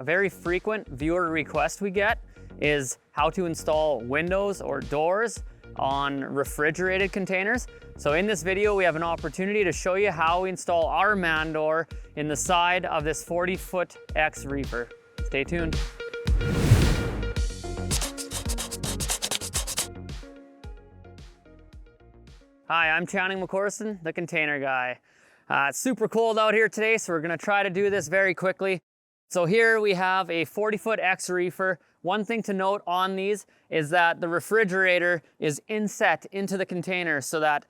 A very frequent viewer request we get is how to install windows or doors on refrigerated containers. So in this video, we have an opportunity to show you how we install our man door in the side of this 40-foot X Reefer. Stay tuned. Hi, I'm Channing McCorson, the container guy. It's super cold out here today, so we're gonna try to do this very quickly. So here we have a 40-foot X Reefer. One thing to note on these is that the refrigerator is inset into the container so that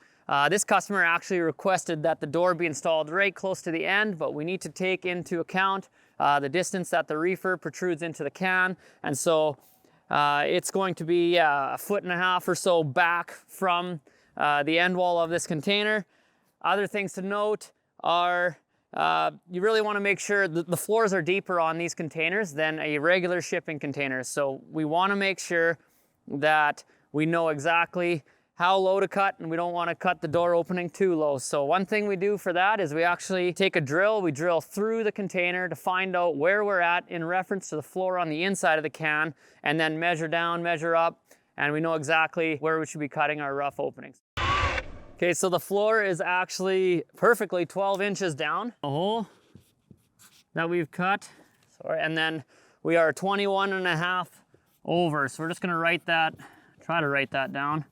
this customer actually requested that the door be installed right close to the end, but we need to take into account the distance that the reefer protrudes into the can. And so it's going to be a 1.5 feet or so back from the end wall of this container. Other things to note are you really want to make sure that the floors are deeper on these containers than a regular shipping container. So we want to make sure that we know exactly how low to cut, and we don't want to cut the door opening too low. So one thing we do for that is we actually take a drill, we drill through the container to find out where we're at in reference to the floor on the inside of the can, and then measure down, measure up, and we know exactly where we should be cutting our rough openings. Okay, so the floor is actually perfectly 12 inches down, a hole that we've cut. Sorry, and then we are 21.5 over. So we're just gonna try to write that down.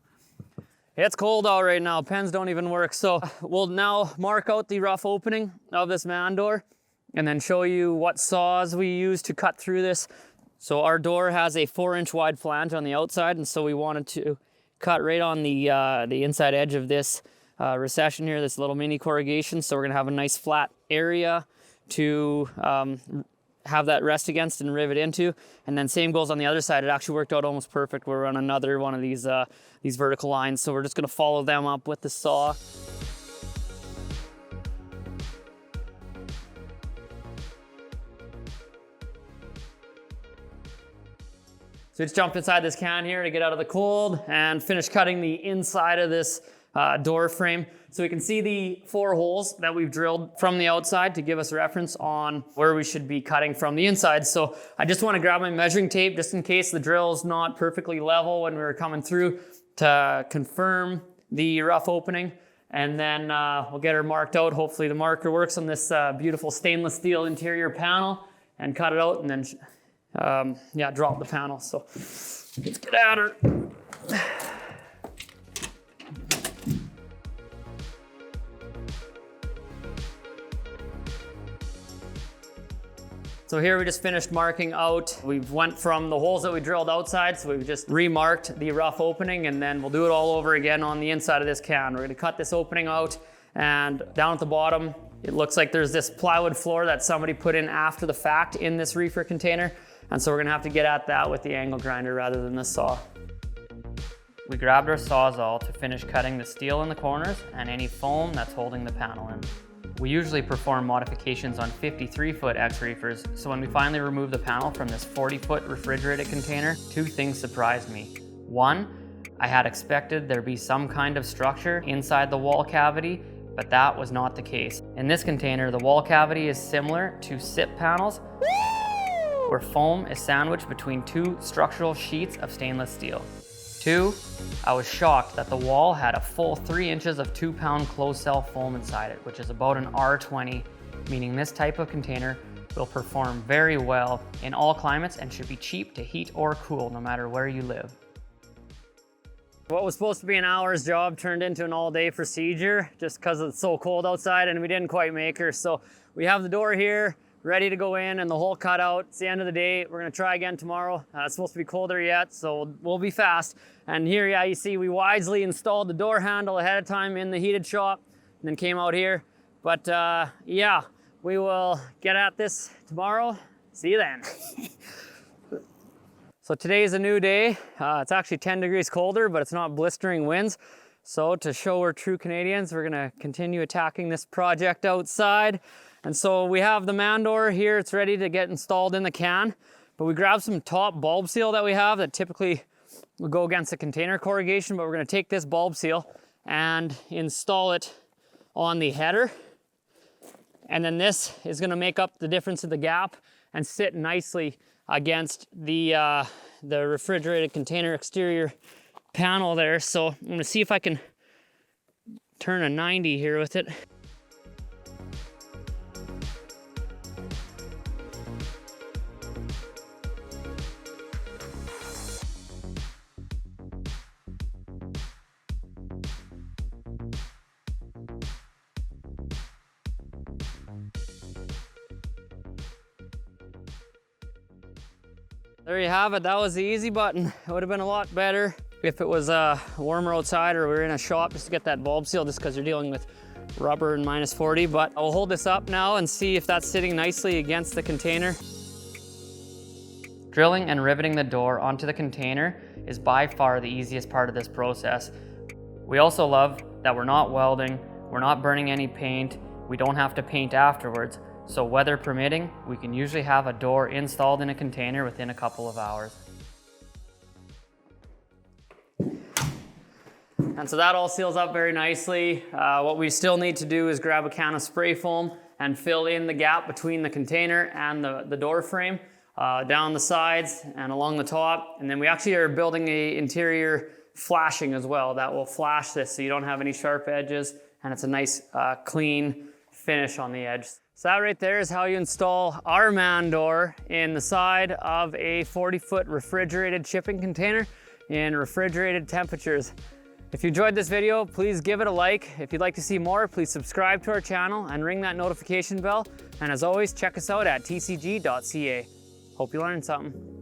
It's cold out right now, pens don't even work. So we'll now mark out the rough opening of this man door and then show you what saws we use to cut through this. So our door has a 4-inch wide flange on the outside, and so we wanted to cut right on the inside edge of this recession here, this little mini corrugation. So we're gonna have a nice flat area to have that rest against and rivet into. And then same goes on the other side. It actually worked out almost perfect. We're on another one of these vertical lines. So we're just gonna follow them up with the saw. So just jumped inside this can here to get out of the cold and finish cutting the inside of this door frame. So we can see the 4 holes that we've drilled from the outside to give us reference on where we should be cutting from the inside. So I just want to grab my measuring tape just in case the drill is not perfectly level when we were coming through to confirm the rough opening. And then we'll get her marked out. Hopefully the marker works on this beautiful stainless steel interior panel, and cut it out, and then yeah, drop the panel. So let's get at her. So here we just finished marking out. We went from the holes that we drilled outside, so we've just remarked the rough opening, and then we'll do it all over again on the inside of this can. We're gonna cut this opening out, and down at the bottom, it looks like there's this plywood floor that somebody put in after the fact in this reefer container. And so we're gonna have to get at that with the angle grinder rather than the saw. We grabbed our Sawzall to finish cutting the steel in the corners and any foam that's holding the panel in. We usually perform modifications on 53-foot X Reefers, so when we finally removed the panel from this 40-foot refrigerated container, 2 things surprised me. 1, I had expected there'd be some kind of structure inside the wall cavity, but that was not the case. In this container, the wall cavity is similar to SIP panels, where foam is sandwiched between 2 structural sheets of stainless steel. 2, I was shocked that the wall had a full 3 inches of 2-pound closed cell foam inside it, which is about an R20, meaning this type of container will perform very well in all climates and should be cheap to heat or cool no matter where you live. What was supposed to be an hour's job turned into an all-day procedure just because it's so cold outside, and we didn't quite make her. So we have the door here, ready to go in, and the hole cut out. It's the end of the day. We're gonna try again tomorrow. It's supposed to be colder yet, so we'll be fast. And here, yeah, you see we wisely installed the door handle ahead of time in the heated shop, and then came out here. But yeah, we will get at this tomorrow. See you then. So today is a new day. It's actually 10 degrees colder, but it's not blistering winds. So to show we're true Canadians, we're gonna continue attacking this project outside. And so we have the man door here. It's ready to get installed in the can, but we grabbed some top bulb seal that we have that typically would go against the container corrugation, but we're gonna take this bulb seal and install it on the header. And then this is gonna make up the difference of the gap and sit nicely against the refrigerated container exterior panel there. So I'm gonna see if I can turn a 90 here with it. There you have it. That was the easy button. It would have been a lot better if it was warmer outside or we were in a shop just to get that bulb seal, just because you're dealing with rubber and -40. But I'll hold this up now and see if that's sitting nicely against the container. Drilling and riveting the door onto the container is by far the easiest part of this process. We also love that we're not welding, we're not burning any paint, we don't have to paint afterwards. So weather permitting, we can usually have a door installed in a container within a couple of hours. And so that all seals up very nicely. What we still need to do is grab a can of spray foam and fill in the gap between the container and the door frame, down the sides and along the top. And then we actually are building a interior flashing as well that will flash this so you don't have any sharp edges, and it's a nice clean finish on the edge. So that right there is how you install our man door in the side of a 40-foot refrigerated shipping container in refrigerated temperatures. If you enjoyed this video, please give it a like. If you'd like to see more, please subscribe to our channel and ring that notification bell. And as always, check us out at tcg.ca. Hope you learned something.